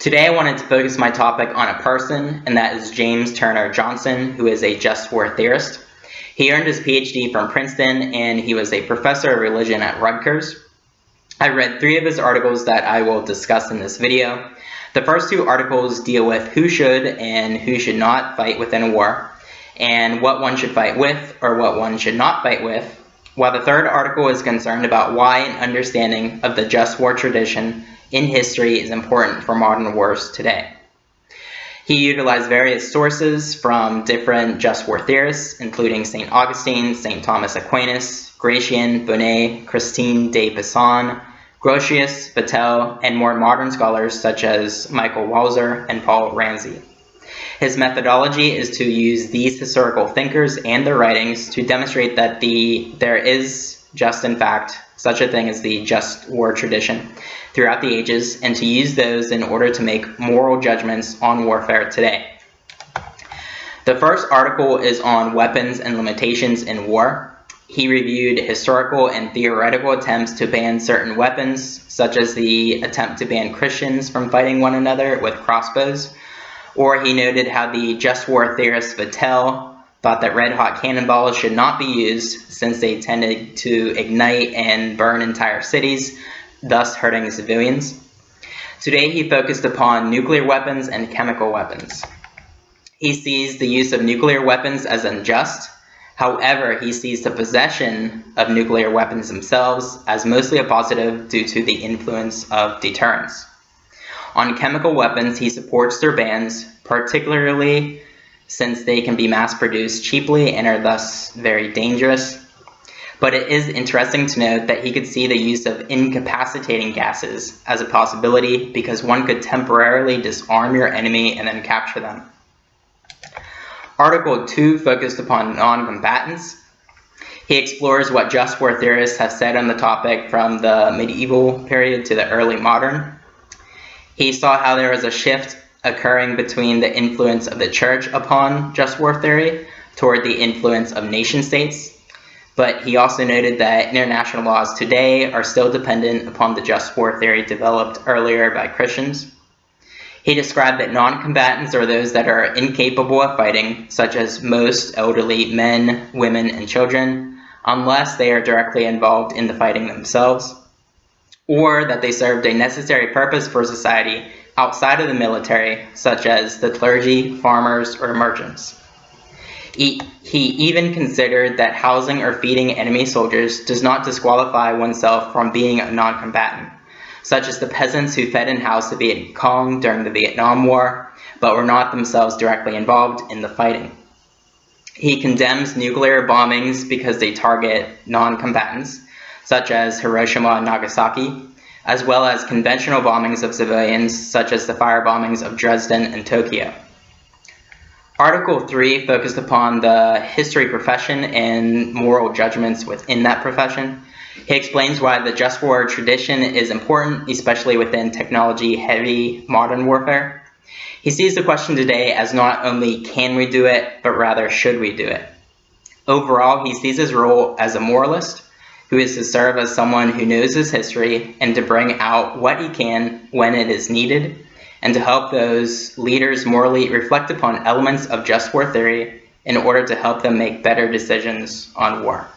Today I wanted to focus my topic on a person, and that is James Turner Johnson, who is a Just War Theorist. He earned his PhD from Princeton, and he was a professor of religion at Rutgers. I read 3 of his articles that I will discuss in this video. The first 2 articles deal with who should and who should not fight within a war, and what one should fight with or what one should not fight with, while the 3rd article is concerned about why an understanding of the just war tradition in history is important for modern wars today. He utilized various sources from different just war theorists, including St. Augustine, St. Thomas Aquinas, Gratian, Bonnet, Christine de Pizan, Grotius, Vattel, and more modern scholars such as Michael Walzer and Paul Ramsey. His methodology is to use these historical thinkers and their writings to demonstrate that there is just in fact such a thing as the just war tradition throughout the ages, and to use those in order to make moral judgments on warfare today. The first article is on weapons and limitations in war. He reviewed historical and theoretical attempts to ban certain weapons, such as the attempt to ban Christians from fighting one another with crossbows, or he noted how the just war theorist Vattel thought that red-hot cannonballs should not be used since they tended to ignite and burn entire cities, thus hurting civilians. Today he focused upon nuclear weapons and chemical weapons. He sees the use of nuclear weapons as unjust. However, he sees the possession of nuclear weapons themselves as mostly a positive due to the influence of deterrence. On chemical weapons, he supports their bans, particularly since they can be mass-produced cheaply and are thus very dangerous. But it is interesting to note that he could see the use of incapacitating gases as a possibility because one could temporarily disarm your enemy and then capture them. Article 2 focused upon non-combatants. He explores what just war theorists have said on the topic from the medieval period to the early modern. He saw how there was a shift occurring between the influence of the church upon just war theory toward the influence of nation-states. But he also noted that international laws today are still dependent upon the just war theory developed earlier by Christians. He described that non-combatants are those that are incapable of fighting, such as most elderly men, women, and children, unless they are directly involved in the fighting themselves, or that they served a necessary purpose for society outside of the military, such as the clergy, farmers, or merchants. He even considered that housing or feeding enemy soldiers does not disqualify oneself from being a non-combatant, such as the peasants who fed and housed the Viet Cong during the Vietnam War, but were not themselves directly involved in the fighting. He condemns nuclear bombings because they target non-combatants, such as Hiroshima and Nagasaki, as well as conventional bombings of civilians, such as the fire bombings of Dresden and Tokyo. Article 3 focused upon the history profession and moral judgments within that profession. He explains why the just war tradition is important, especially within technology-heavy modern warfare. He sees the question today as not only can we do it, but rather should we do it. Overall, he sees his role as a moralist, who is to serve as someone who knows his history and to bring out what he can when it is needed, and to help those leaders morally reflect upon elements of just war theory in order to help them make better decisions on war.